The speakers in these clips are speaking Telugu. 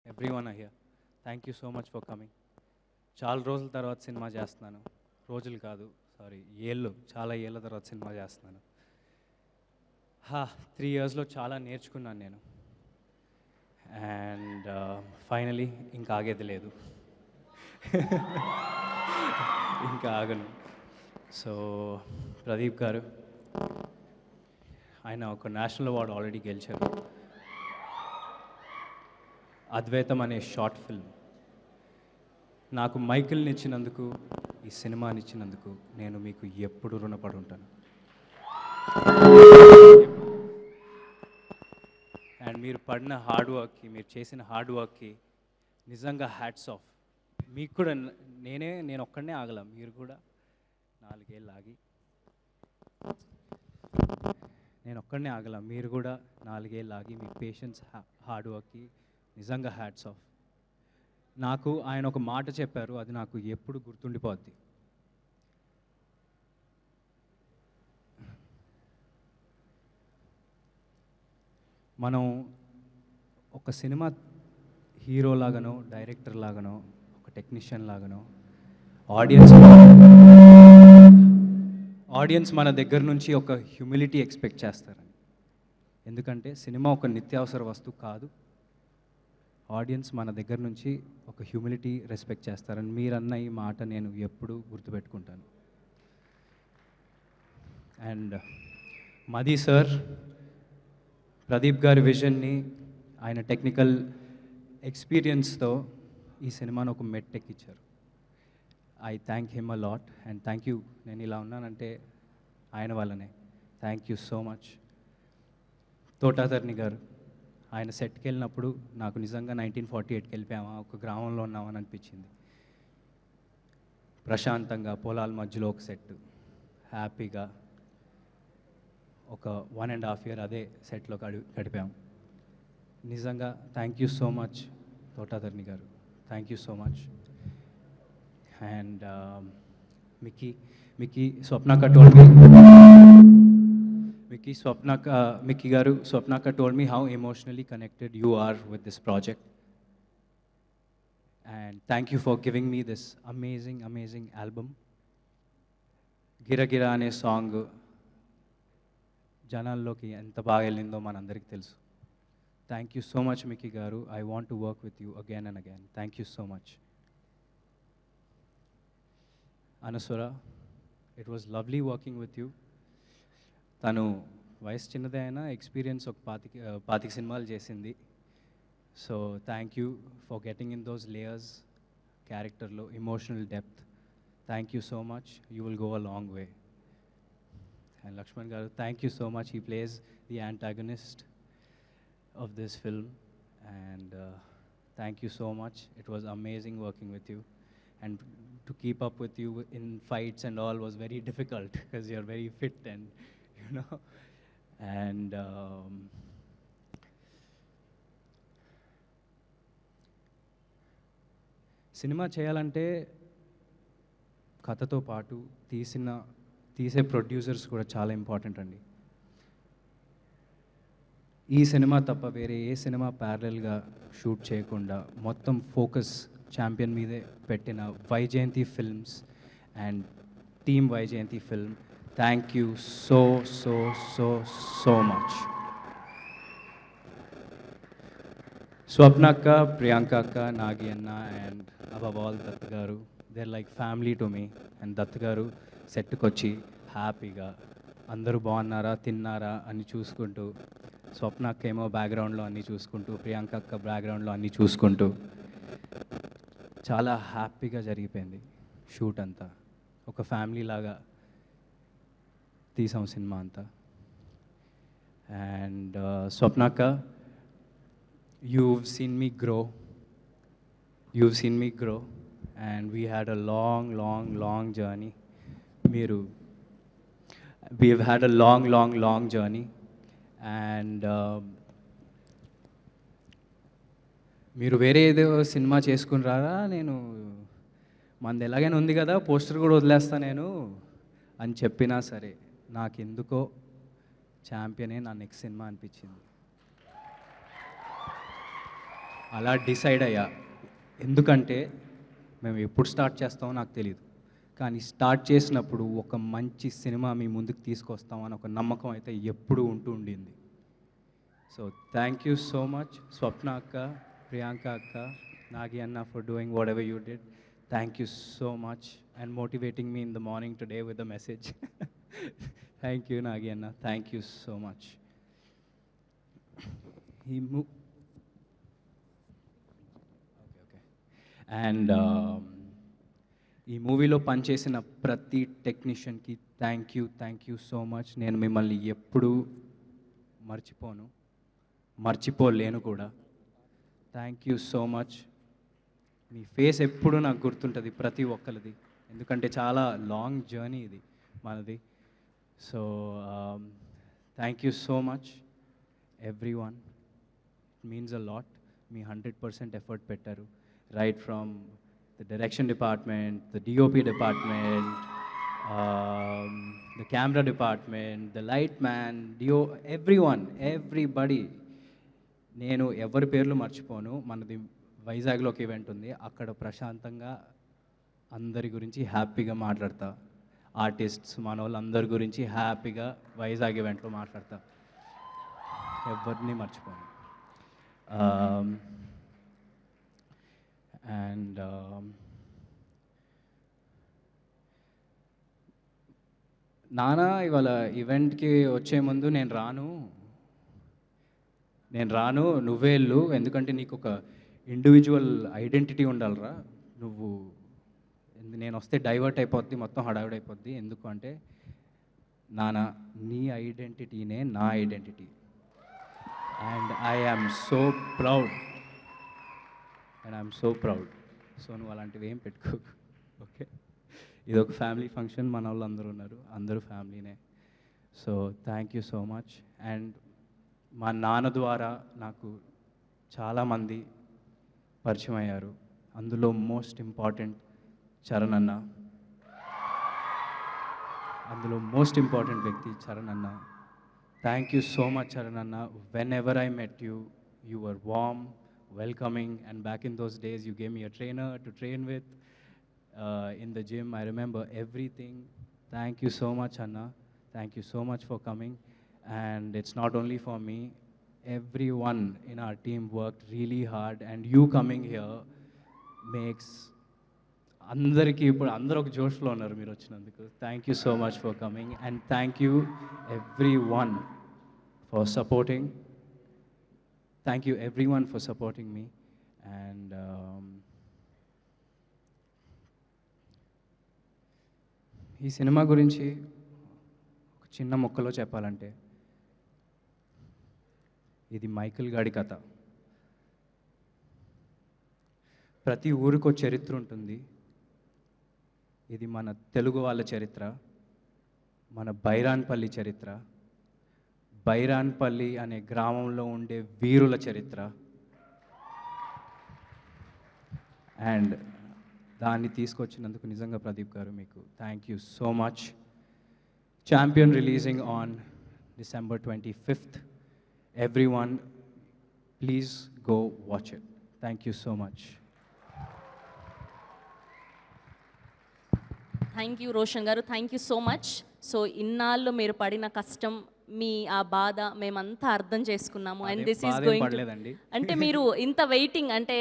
everyone are here. Thank you so much for coming. చాలా రోజుల తర్వాత సినిమా చేస్తున్నాను. రోజులు కాదు, సారీ, చాలా ఏళ్ళ తర్వాత సినిమా చేస్తున్నాను. 3 ఇయర్స్లో చాలా నేర్చుకున్నాను నేను. అండ్ ఫైనలీ ఇంకా ఆగేది లేదు. ఇంకా ఆగను. సో ప్రదీప్ గారు, ఆయన ఒక నేషనల్ అవార్డు ఆల్రెడీ గెలిచారు. అద్వైతం అనే షార్ట్ ఫిల్మ్ నాకు మైకిల్ని ఇచ్చినందుకు, ఈ సినిమాని ఇచ్చినందుకు నేను మీకు ఎప్పుడు రుణపడి ఉంటాను. అండ్ మీరు పడిన హార్డ్ వర్క్కి, మీరు చేసిన హార్డ్ వర్క్కి నిజంగా హ్యాట్స్ ఆఫ్. మీకు కూడా నేను ఒక్కడనే ఆగల, మీరు కూడా 4 ఏళ్ళు ఆగి, నేను ఒక్కడనే ఆగల, మీరు కూడా 4 ఏళ్ళు ఆగి, మీ పేషెన్స్, హార్డ్ వర్క్కి నిజంగా హ్యాట్స్ ఆఫ్. నాకు ఆయన ఒక మాట చెప్పారు, అది నాకు ఎప్పుడు గుర్తుండిపోద్ది. మనం ఒక సినిమా హీరో లాగానో, డైరెక్టర్ లాగానో, ఒక టెక్నీషియన్ లాగానో ఆడియన్స్ మన దగ్గర నుంచి ఒక హ్యూమిలిటీ ఎక్స్పెక్ట్ చేస్తారని. ఎందుకంటే సినిమా ఒక నిత్యావసర వస్తువు కాదు. ఆడియన్స్ మన దగ్గర నుంచి ఒక హ్యూమిలిటీ రెస్పెక్ట్ చేస్తారని మీరన్న ఈ మాట నేను ఎప్పుడూ గుర్తుపెట్టుకుంటాను. అండ్ మది సార్, ప్రదీప్ గారి విజన్ని, ఆయన టెక్నికల్ ఎక్స్పీరియన్స్తో ఈ సినిమాను ఒక మెట్టెక్కిచ్చారు. I thank him a lot and thank you. నేను ఇలా ఉన్నానంటే ఆయన వల్లనే. Thank you so much. Thota Tharani garu, ఆయన సెట్కి వెళ్ళినప్పుడు నాకు నిజంగా 1948కి వెళ్ళిపోయామా, ఒక గ్రామంలో ఉన్నామని అనిపించింది. ప్రశాంతంగా పొలాల మధ్యలో ఒక సెట్, హ్యాపీగా ఒక 1.5 year అదే సెట్లో గడిపాం. నిజంగా thank you so much Thota Tharani garu, thank you so much. And Mickey స్వప్నక్క told me, Mickey garu, Swapnaka told me how emotionally connected you are with this project. And thank you for giving me this amazing album. Gira Gira ane song janalloki enta baga ellindo manandariki telusu. Thank you so much Mickey garu. I want to work with you again and again. Thank you so much. Anasura, it was lovely working with you. తను వయసు చిన్నదే అయినా ఎక్స్పీరియన్స్ ఒక 25 సినిమాలు చేసింది. So thank you for getting in those layers, క్యారెక్టర్లో emotional depth. Thank you so much, you will go a long way. And Lakshman garu, thank you so much. He plays the antagonist of this film. And thank you so much. It was amazing working with you. And to keep up with you in fights and all was very difficult because you're very fit and you know. And cinema చేయాలంటే కథతో పాటు తీసే ప్రొడ్యూసర్స్ కూడా చాలా ఇంపార్టెంట్ అండి. ఈ సినిమా తప్ప వేరే ఏ సినిమా ప్యారలల్గా షూట్ చేయకుండా మొత్తం ఫోకస్ ఛాంపియన్ మీదే పెట్టిన Vyjayanthi films and team Vyjayanthi film, thank you so so so so much. స్వప్నక్క, ప్రియాంక అక్క, నాగి అన్న and above all Dutt garu, they are like family to me. And Dutt garu సెట్కి వచ్చి హ్యాపీగా అందరూ బాగున్నారా, తిన్నారా అని చూసుకుంటూ, స్వప్నక్క ఏమో బ్యాక్గ్రౌండ్లో అన్నీ చూసుకుంటూ, ప్రియాంక అక్క బ్యాక్గ్రౌండ్లో అన్నీ చూసుకుంటూ చాలా హ్యాపీగా జరిగిపోయింది షూట్ అంతా. ఒక ఫ్యామిలీ లాగా తీసాం సినిమా అంతా. అండ్ స్వప్నక్క, you've seen me grow and we had a long journey. We've had a long journey and మీరు వేరే ఏదో సినిమా చేసుకుని రారా, నేను మనది ఎలాగైనా ఉంది కదా, పోస్టర్ కూడా వదిలేస్తా నేను అని చెప్పినా సరే నాకెందుకో ఛాంపియనే నా నెక్స్ట్ సినిమా అనిపించింది. అలా డిసైడ్ అయ్యా. ఎందుకంటే మేము ఎప్పుడు స్టార్ట్ చేస్తామో నాకు తెలియదు, కానీ స్టార్ట్ చేసినప్పుడు ఒక మంచి సినిమా మీ ముందుకు తీసుకొస్తామని ఒక నమ్మకం అయితే ఎప్పుడూ ఉండింది. So thank you so much Swapna అక్క, ప్రియాంక అక్క, నాగి అన్న for doing whatever you did. Thank you so much and motivating me in the morning today with the message. Thank you Nagi అన్న, thank you so much. And ఈ మూవీలో పనిచేసిన ప్రతి టెక్నీషియన్కి థ్యాంక్ యూ సో మచ్. నేను మిమ్మల్ని ఎప్పుడూ మర్చిపోలేను కూడా. Thank you so much. మీ ఫేస్ ఎప్పుడు నాకు గుర్తుంటుంది ప్రతి ఒక్కరిది, ఎందుకంటే చాలా లాంగ్ జర్నీ ఇది మనది. So thank you so much every one, it means a lot. Me 100% effort పెట్టారు, right from the direction department, the DOP department, the camera department, the light man, everybody. నేను ఎవరి పేర్లు మర్చిపోను. మనది వైజాగ్లో ఒక ఈవెంట్ ఉంది, అక్కడ ప్రశాంతంగా అందరి గురించి హ్యాపీగా మాట్లాడతా. ఆర్టిస్ట్స్ మన వాళ్ళందరి గురించి హ్యాపీగా వైజాగ్ ఈవెంట్లో మాట్లాడతా, ఎవరిని మర్చిపోను. అండ్ నానా ఇవాళ ఈవెంట్కి వచ్చే ముందు నేను రాను నువ్వే వెళ్ళు, ఎందుకంటే నీకు ఒక ఇండివిజువల్ ఐడెంటిటీ ఉండాలిరా. నేను వస్తే డైవర్ట్ అయిపోద్ది, మొత్తం హడావిడి అయిపోద్ది. ఎందుకు అంటే నానా నీ ఐడెంటిటీనే నా identity, and I am so proud. So నువ్వు అలాంటివి ఏం పెట్టుకోకు, ఓకే? ఇది ఒక ఫ్యామిలీ ఫంక్షన్, మన వాళ్ళు అందరూ ఉన్నారు, అందరూ ఫ్యామిలీనే. So thank you so much. And మా నాన్న ద్వారా నాకు చాలామంది పరిచయం అయ్యారు, అందులో మోస్ట్ ఇంపార్టెంట్ చరణ్ అన్న, వ్యక్తి చరణ్ అన్న. Thank you so much Charan అన్న. Whenever I met you, you were warm, welcoming, and back in those days you gave me a trainer to train with in the gym. I remember everything. Thank you so much Anna, thank you so much for coming. And it's not only for me, everyone in our team worked really hard, and you coming here makes అందరికీ ఇప్పుడు అందరూ ఒక జోష్లో ఉన్నారు మీరు వచ్చినందుకు. Thank you so much for coming, and thank you everyone for supporting. Thank you everyone for supporting me. And ఈ సినిమా గురించి ఒక చిన్న ముక్కలో చెప్పాలంటే, ఇది మైకేల్ గాడి కథ. ప్రతి ఊరికో చరిత్ర ఉంటుంది. ఇది మన తెలుగు వాళ్ళ చరిత్ర, మన బైరాన్పల్లి చరిత్ర, బైరాన్పల్లి అనే గ్రామంలో ఉండే వీరుల చరిత్ర. అండ్ దాన్ని తీసుకొచ్చినందుకు నిజంగా ప్రదీప్ గారు మీకు thank you so much. Champion releasing on December 25th. Everyone, please go watch it. Thank you so much. Thank you Roshan garu, thank you so much. So ఇన్నాళ్ళు మీరు పడిన కష్టం, మీ ఆ బాధ మేమంతా అర్థం చేసుకున్నాము. అండ్ దిస్ ఈస్ గోయింగ్ అంటే మీరు ఇంత వెయిటింగ్ అంటే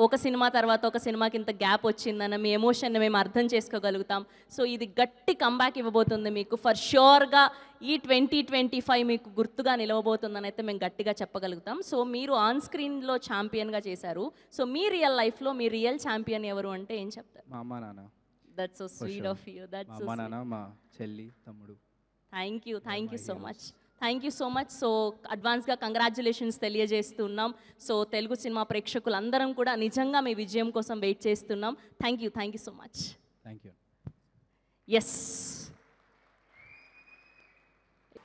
ఒక సినిమా తర్వాత ఒక సినిమాకి ఇంత గ్యాప్ వచ్చిందన్న మీ ఎమోషన్ని మేము అర్థం చేసుకోగలుగుతాం. సో ఇది గట్టి కంబ్యాక్ ఇవ్వబోతుంది మీకు. ఫర్ ష్యూర్గా ఈ 2025 మీకు గుర్తుగా నిలవబోతుందని అయితే మేము గట్టిగా చెప్పగలుగుతాం. సో మీరు ఆన్ స్క్రీన్లో ఛాంపియన్గా చేశారు. సో మీ రియల్ లైఫ్లో మీ రియల్ ఛాంపియన్ ఎవరు అంటే ఏం చెప్తారు? మా అమ్మ నాన్న. That's so sweet of you. That's so మా నాన్న, మా చెల్లి, తమ్ముడు. Thank you so much. So అడ్వాన్స్గా కంగ్రాచ్యులేషన్స్ తెలియజేస్తున్నాం. సో తెలుగు సినిమా ప్రేక్షకులందరం కూడా నిజంగా మీ విజయం కోసం వెయిట్ చేస్తున్నాం. Thank you so much. Thank you. Yes,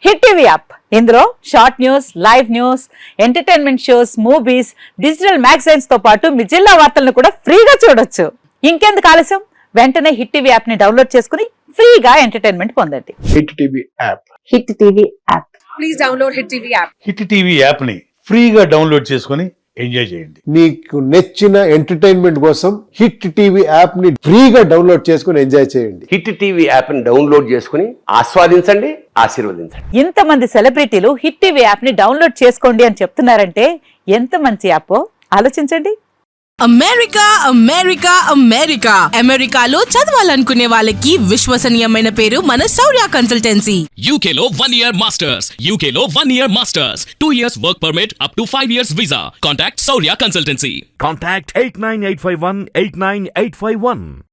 hit TV app, ఇందులో short news, live news, entertainment shows, movies, digital magazines తో పాటు మీ జిల్లా వార్తలను కూడా ఫ్రీగా చూడొచ్చు. ఇంకెందుకు ఆలస్యం, వెంటనే హిట్ టీవీ యాప్ ని డౌన్లోడ్ చేసుకుని ఫ్రీగా ఎంటర్టైన్మెంట్ పొందండి. Hit TV app. Hit TV app. Please download Hit TV app. Hit TV app ని ఫ్రీగా డౌన్లోడ్ చేసుకొని ఎంజాయ్ చేయండి. మీకు నచ్చిన ఎంటర్టైన్మెంట్ కోసం హిట్ టీవీ యాప్ ని ఫ్రీగా డౌన్లోడ్ చేసుకుని ఎంజాయ్ చేయండి. హిట్ టీవీ యాప్ ని డౌన్లోడ్ చేసుకుని ఆస్వాదించండి, ఆశీర్వదించండి. ఇంతమంది సెలబ్రిటీలు హిట్ టీవీ యాప్ ని డౌన్లోడ్ చేసుకోండి అని చెప్తున్నారంటే ఎంత మంచి యాప్ ఆలోచించండి. అమెరికా అమెరికా అమెరికా అమెరికాలో చదవాలనుకునే వాళ్ళకి విశ్వసనీయమైన పేరు మన శౌర్య కన్సల్టెన్సీ. UK లో 1 year masters. UK లో 1 year masters. 2 years work permit up to 5 years visa. Contact Saurya Consultancy. Contact 89851 89851.